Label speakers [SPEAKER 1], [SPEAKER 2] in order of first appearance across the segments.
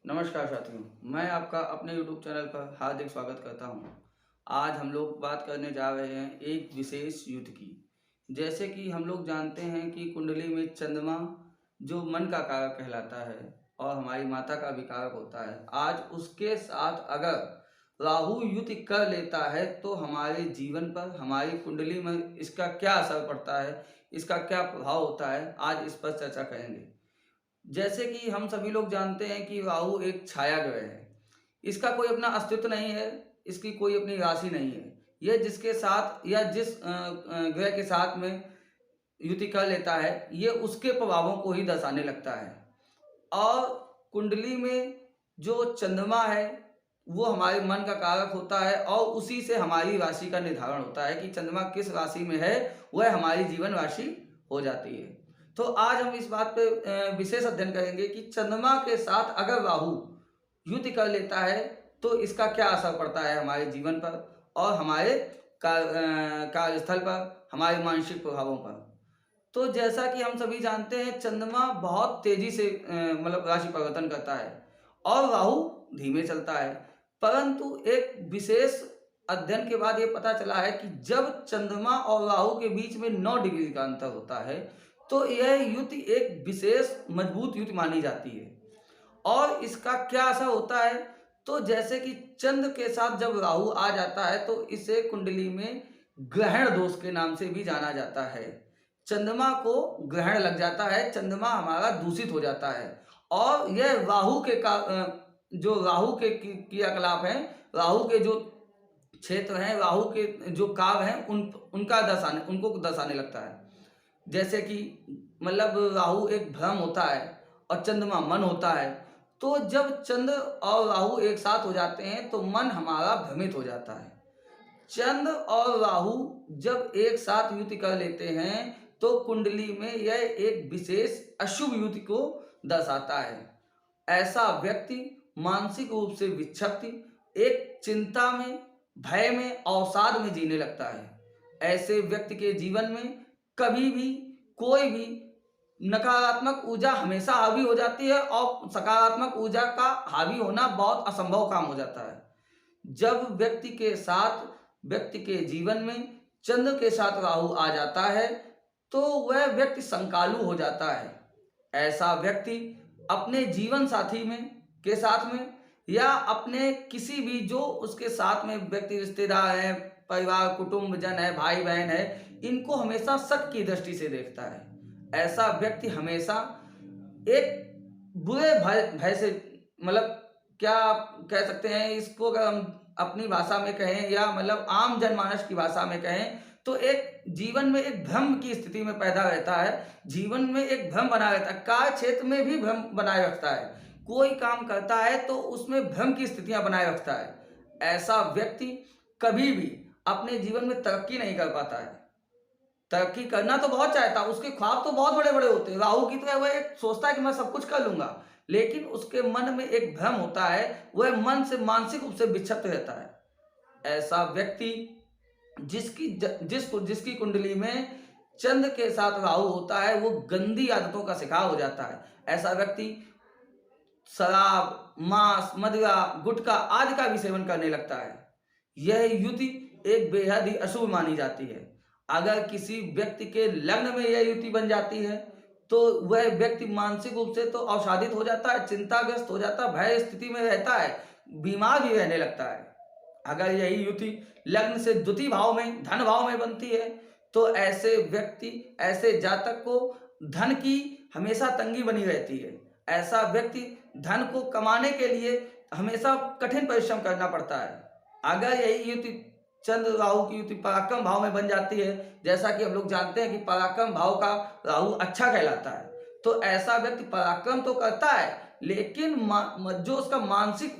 [SPEAKER 1] नमस्कार साथियों, मैं आपका अपने YouTube चैनल पर हार्दिक स्वागत करता हूं। आज हम लोग बात करने जा रहे हैं एक विशेष युद्ध की। जैसे कि हम लोग जानते हैं कि कुंडली में चंद्रमा जो मन का कारक कहलाता है और हमारी माता का भी कारक होता है। आज उसके साथ अगर राहु युति कर लेता है तो हमारे जीवन पर, हमारी कुंडली में इसका क्या असर पड़ता है, इसका क्या प्रभाव होता है, आज इस पर चर्चा करेंगे। जैसे कि हम सभी लोग जानते हैं कि राहु एक छाया ग्रह है। इसका कोई अपना अस्तित्व नहीं है, इसकी कोई अपनी राशि नहीं है। यह जिसके साथ या जिस ग्रह के साथ में युति कर लेता है, ये उसके प्रभावों को ही दर्शाने लगता है। और कुंडली में जो चंद्रमा है वो हमारे मन का कारक होता है और उसी से हमारी राशि का निर्धारण होता है कि चंद्रमा किस राशि में है, वह हमारी जीवन राशि हो जाती है। तो आज हम इस बात पे विशेष अध्ययन करेंगे कि चंद्रमा के साथ अगर राहु युति कर लेता है तो इसका क्या असर पड़ता है हमारे जीवन पर और हमारे कार्यस्थल पर, हमारे मानसिक प्रभावों पर। तो जैसा कि हम सभी जानते हैं, चंद्रमा बहुत तेजी से मतलब राशि परिवर्तन करता है और राहु धीमे चलता है। परंतु एक विशेष अध्ययन के बाद ये पता चला है कि जब चंद्रमा और राहु के बीच में 9 डिग्री का अंतर होता है तो यह युति एक विशेष मजबूत युति मानी जाती है। और इसका क्या असर होता है, तो जैसे कि चंद्र के साथ जब राहु आ जाता है तो इसे कुंडली में ग्रहण दोष के नाम से भी जाना जाता है। चंद्रमा को ग्रहण लग जाता है, चंद्रमा हमारा दूषित हो जाता है और यह राहु के जो राहु के क्रियाकलाप हैं, राहु के जो क्षेत्र हैं, राहु के जो काव्य हैं, उनको दर्शाने लगता है। जैसे कि मतलब राहु एक भ्रम होता है और चंद्रमा मन होता है। तो जब चंद्र और राहु एक साथ हो जाते हैं तो मन हमारा भ्रमित हो जाता है। चंद्र और राहु जब एक साथ युति कर लेते हैं तो कुंडली में यह एक विशेष अशुभ युति को दर्शाता है। ऐसा व्यक्ति मानसिक रूप से विक्षिप्त, एक चिंता में, भय में, अवसाद में जीने लगता है। ऐसे व्यक्ति के जीवन में कभी भी कोई भी नकारात्मक ऊर्जा हमेशा हावी हो जाती है और सकारात्मक ऊर्जा का हावी होना बहुत असंभव काम हो जाता है। जब व्यक्ति के जीवन में चंद्र के साथ राहु आ जाता है तो वह व्यक्ति संकालु हो जाता है। ऐसा व्यक्ति अपने जीवन साथी के साथ में या अपने किसी भी जो उसके साथ में व्यक्ति, रिश्तेदार है, परिवार, कुटुंब जन है, भाई बहन है, इनको हमेशा शक की दृष्टि से देखता है। ऐसा व्यक्ति हमेशा एक बुरे भय से, मतलब क्या कह सकते हैं इसको, अगर हम अपनी भाषा में कहें या मतलब आम जनमानस की भाषा में कहें तो एक जीवन में एक भ्रम की स्थिति में पैदा रहता है। जीवन में एक भ्रम बना रहता है, कार्य क्षेत्र में भी भ्रम बनाए रखता है। कोई काम करता है तो उसमें भ्रम की स्थितियां बनाए रखता है। ऐसा व्यक्ति कभी भी अपने जीवन में तरक्की नहीं कर पाता है। तरक्की करना तो बहुत चाहता है, उसके ख्वाब तो बहुत बड़े बड़े होते हैं। राहु की तरह वह एक सोचता है कि मैं सब कुछ कर लूंगा, लेकिन उसके मन में एक भ्रम होता है, वह मन से मानसिक रूप से विक्षिप्त रहता है। ऐसा व्यक्ति जिसकी कुंडली में चंद्र के साथ राहु होता है वो गंदी आदतों का शिकार हो जाता है। ऐसा व्यक्ति शराब, मांस, मदिरा, गुटखा आदि का भी सेवन करने लगता है। यह युति एक बेहद ही अशुभ मानी जाती है। अगर किसी व्यक्ति के लग्न में यह युति बन जाती है तो वह व्यक्ति मानसिक रूप से तो अवसादित हो जाता है, चिंताग्रस्त हो जाता है, भय स्थिति में रहता है, बीमार भी रहने लगता है। अगर यही युति लग्न से द्वितीय भाव में, धन भाव में बनती है तो ऐसे व्यक्ति, ऐसे जातक को धन की हमेशा तंगी बनी रहती है। ऐसा व्यक्ति धन को कमाने के लिए हमेशा कठिन परिश्रम करना पड़ता है। अगर यही युति चंद्र राहु की युति पराक्रम भाव में बन जाती है, जैसा कि हम लोग जानते हैं कि पराक्रम भाव का राहु अच्छा कहलाता है, तो ऐसा व्यक्ति पराक्रम तो करता है लेकिन जो उसका मानसिक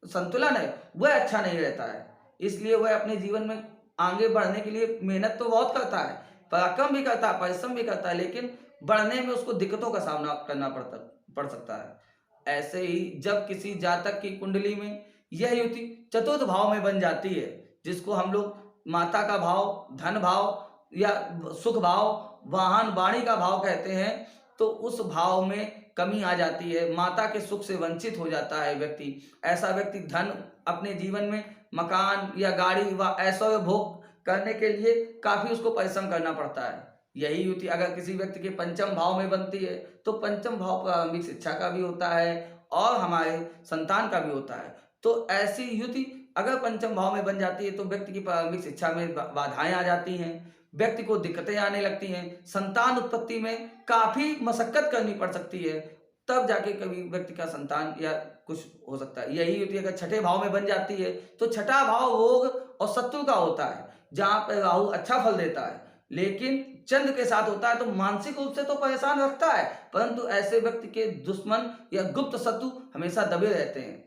[SPEAKER 1] संतुलन है वह अच्छा नहीं रहता है। इसलिए वह अपने जीवन में आगे बढ़ने के लिए मेहनत तो बहुत करता है, पराक्रम भी करता है, परिश्रम भी करता है, लेकिन बढ़ने में उसको दिक्कतों का सामना करना पड़ सकता है। ऐसे ही जब किसी जातक की कुंडली में यह युति चतुर्थ भाव में बन जाती है, जिसको हम लोग माता का भाव, धन भाव या सुख भाव, वाहन, वाणी का भाव कहते हैं, तो उस भाव में कमी आ जाती है, माता के सुख से वंचित हो जाता है व्यक्ति। ऐसा व्यक्ति धन अपने जीवन में मकान या गाड़ी व ऐश्वर्य भोग करने के लिए काफी उसको परिश्रम करना पड़ता है। यही युति अगर किसी व्यक्ति के पंचम भाव में बनती है तो पंचम भाव प्रारंभिक शिक्षा का भी होता है और हमारे संतान का भी होता है। तो ऐसी युति अगर पंचम भाव में बन जाती है तो व्यक्ति की प्रारंभिक शिक्षा में बाधाएं आ जाती हैं, व्यक्ति को दिक्कतें आने लगती हैं, संतान उत्पत्ति में काफी मशक्कत करनी पड़ सकती है, तब जाके कभी व्यक्ति का संतान या कुछ हो सकता है। यही युति अगर छठे भाव में बन जाती है तो छठा भाव रोग और शत्रु का होता है, जहां पर राहु अच्छा फल देता है, लेकिन चंद्र के साथ होता है तो मानसिक रूप से तो परेशान रखता है, परंतु ऐसे व्यक्ति के दुश्मन या गुप्त शत्रु हमेशा दबे रहते हैं।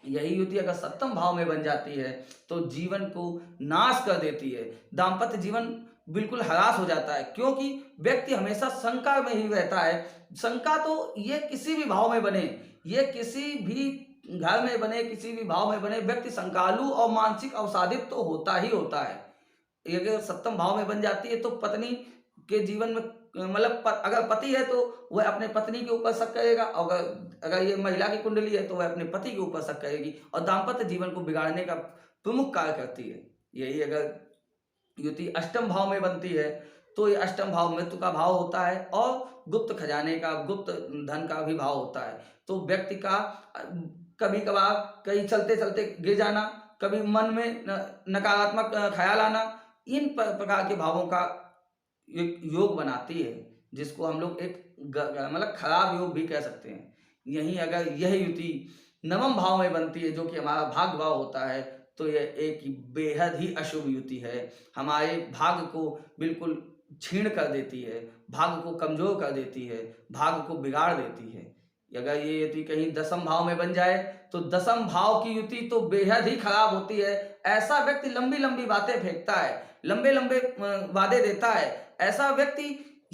[SPEAKER 1] यही युति अगर सप्तम भाव में बन जाती है तो जीवन को नाश कर देती है, दाम्पत्य जीवन बिल्कुल हरास हो जाता है, क्योंकि व्यक्ति हमेशा शंका में ही रहता है। शंका तो ये किसी भी भाव में बने, ये किसी भी घर में बने, किसी भी भाव में बने, व्यक्ति शंकालु और मानसिक अवसादित तो होता ही होता है। ये अगर सप्तम भाव में बन जाती है तो पत्नी के जीवन में मतलब अगर पति है तो वह अपने पत्नी के ऊपर शक करेगा, और अगर ये महिला की कुंडली है तो वह अपने पति के ऊपर शक करेगी और दाम्पत्य जीवन को बिगाड़ने का प्रमुख कार्य करती है। यही अगर युति अष्टम भाव में बनती है तो ये अष्टम भाव मृत्यु का भाव होता है और गुप्त खजाने का, गुप्त धन का भी भाव होता है। तो व्यक्ति का कभी कभार कहीं चलते चलते गिर जाना, कभी मन में नकारात्मक ख्याल आना, इन प्रकार के भावों का एक योग बनाती है, जिसको हम लोग एक मतलब खराब योग भी कह सकते हैं। यहीं अगर यह युति नवम भाव में बनती है जो कि हमारा भाग्य भाव होता है तो यह एक बेहद ही अशुभ युति है, हमारे भाग्य को बिल्कुल छीण कर देती है, भाग्य को कमजोर कर देती है, भाग्य को बिगाड़ देती है। अगर ये युति कहीं दसम भाव में बन जाए तो दसम भाव की युति तो बेहद ही खराब होती है। ऐसा व्यक्ति लंबी लंबी बातें फेंकता है, लंबे लंबे वादे देता है। ऐसा व्यक्ति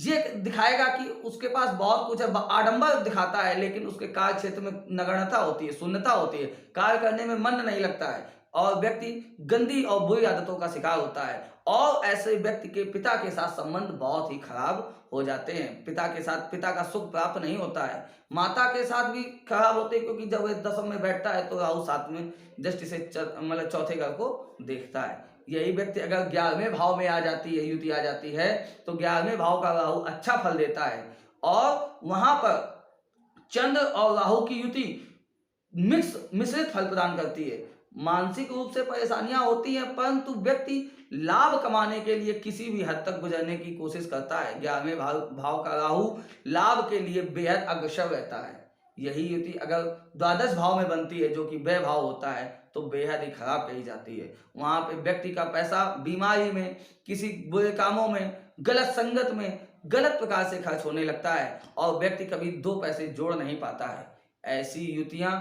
[SPEAKER 1] ये दिखाएगा कि उसके पास बहुत कुछ है, आडंबर दिखाता है, लेकिन उसके कार्य क्षेत्र में नगण्यता होती है, शून्यता होती है, कार्य करने में मन नहीं लगता है और व्यक्ति गंदी और बुरी आदतों का शिकार होता है। और ऐसे व्यक्ति के पिता के साथ संबंध बहुत ही खराब हो जाते हैं, पिता के साथ पिता का सुख प्राप्त नहीं होता है, माता के साथ भी खराब होते हैं, क्योंकि जब वह दसम में बैठता है तो राहु साथ में दृष्टि से मतलब चौथे घर को देखता है। यही व्यक्ति अगर 11वें भाव में आ जाती है, युति आ जाती है, तो 11वें भाव का राहु अच्छा फल देता है और वहां पर चंद्र और राहु की युति मिश्रित फल प्रदान करती है। मानसिक रूप से परेशानियां होती हैं, परंतु व्यक्ति लाभ कमाने के लिए किसी भी हद तक गुजरने की कोशिश करता है। 11वें भाव का राहु लाभ के लिए बेहद अग्रसर रहता है। यही युति अगर द्वादश भाव में बनती है जो कि व्यय भाव होता है तो बेहद ही खराब कही जाती है। वहां पे व्यक्ति का पैसा बीमारी में, किसी बुरे कामों में, गलत संगत में गलत प्रकार से खर्च होने लगता है और व्यक्ति कभी दो पैसे जोड़ नहीं पाता है। ऐसी युतियां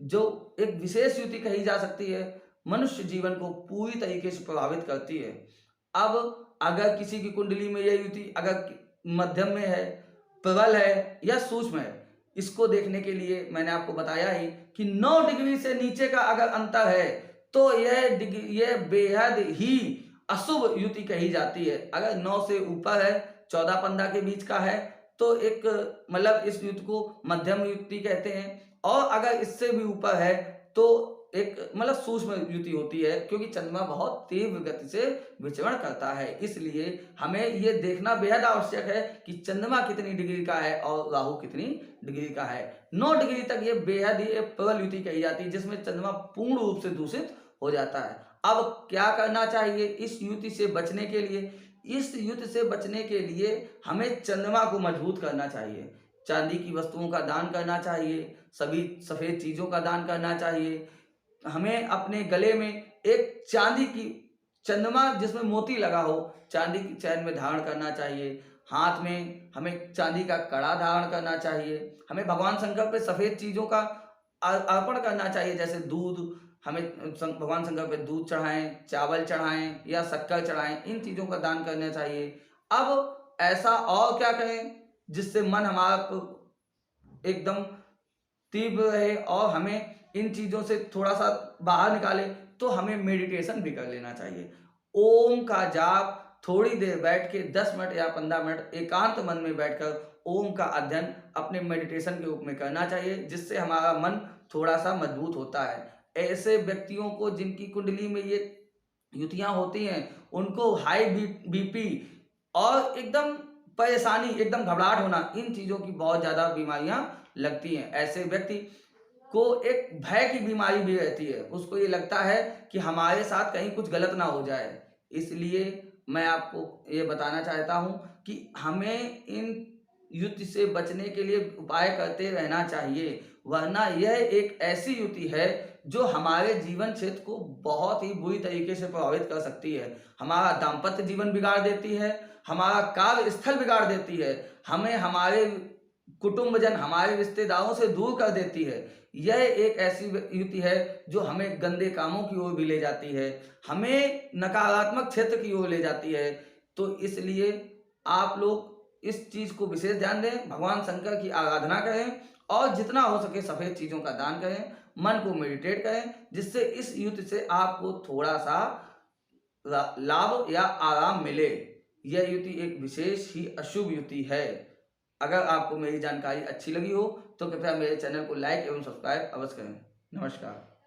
[SPEAKER 1] जो एक विशेष युति कही जा सकती है, मनुष्य जीवन को पूरी तरीके से प्रभावित करती है। अब अगर किसी की कुंडली में यह युति अगर मध्यम में है, प्रबल है या सूक्ष्म है, इसको देखने के लिए मैंने आपको बताया ही कि 9 डिग्री से नीचे का अगर अंतर है तो यह बेहद ही अशुभ युति कही जाती है। अगर 9 से ऊपर है, 14-15 के बीच का है तो एक मतलब इस युति को मध्यम युति कहते हैं, और अगर इससे भी ऊपर है तो एक मतलब सूक्ष्म युति होती है, क्योंकि चंद्रमा बहुत तीव्र गति से विचरण करता है। इसलिए हमें ये देखना बेहद आवश्यक है कि चंद्रमा कितनी डिग्री का है और राहु कितनी डिग्री का है। 9 डिग्री तक ये बेहद ही प्रबल युति कही जाती है, जिसमें चंद्रमा पूर्ण रूप से दूषित हो जाता है। अब क्या करना चाहिए इस युति से बचने के लिए? इस युति से बचने के लिए हमें चंद्रमा को मजबूत करना चाहिए, चांदी की वस्तुओं का दान करना चाहिए, सभी सफेद चीजों का दान करना चाहिए। हमें अपने गले में एक चांदी की चंद्रमा जिसमें मोती लगा हो, चांदी की चैन में धारण करना चाहिए। हाथ में हमें चांदी का कड़ा धारण करना चाहिए। हमें भगवान शंकर पे सफेद चीजों का अर्पण करना चाहिए, जैसे दूध, हमें भगवान शंकर पे दूध चढ़ाएं, चावल चढ़ाएं या शक्कर चढ़ाएं, इन चीजों का दान करना चाहिए। अब ऐसा और क्या करें जिससे मन हमारा एकदम तीव्र रहे और हमें इन चीजों से थोड़ा सा बाहर निकाले? तो हमें मेडिटेशन भी कर लेना चाहिए। ओम का जाप थोड़ी देर बैठ के 10 मिनट या 15 मिनट एकांत मन में बैठकर ओम का अध्ययन अपने मेडिटेशन के रूप में करना चाहिए, जिससे हमारा मन थोड़ा सा मजबूत होता है। ऐसे व्यक्तियों को जिनकी कुंडली में ये युतियाँ होती हैं, उनको हाई बीपी और एकदम परेशानी, एकदम घबराहट होना, इन चीज़ों की बहुत ज़्यादा बीमारियाँ लगती हैं। ऐसे व्यक्ति को एक भय की बीमारी भी रहती है, उसको ये लगता है कि हमारे साथ कहीं कुछ गलत ना हो जाए। इसलिए मैं आपको ये बताना चाहता हूँ कि हमें इन युति से बचने के लिए उपाय करते रहना चाहिए, वरना यह एक ऐसी युति है जो हमारे जीवन क्षेत्र को बहुत ही बुरी तरीके से प्रभावित कर सकती है। हमारा दाम्पत्य जीवन बिगाड़ देती है, हमारा कार्य स्थल बिगाड़ देती है, हमें हमारे कुटुंबजन, हमारे रिश्तेदारों से दूर कर देती है। यह एक ऐसी युति है जो हमें गंदे कामों की ओर भी ले जाती है, हमें नकारात्मक क्षेत्र की ओर ले जाती है। तो इसलिए आप लोग इस चीज़ को विशेष ध्यान दें, भगवान शंकर की आराधना करें और जितना हो सके सफ़ेद चीज़ों का दान करें, मन को मेडिटेट करें, जिससे इस युति से आपको थोड़ा सा लाभ या आराम मिले। यह युति एक विशेष ही अशुभ युति है। अगर आपको मेरी जानकारी अच्छी लगी हो तो कृपया मेरे चैनल को लाइक एवं सब्सक्राइब अवश्य करें। नमस्कार।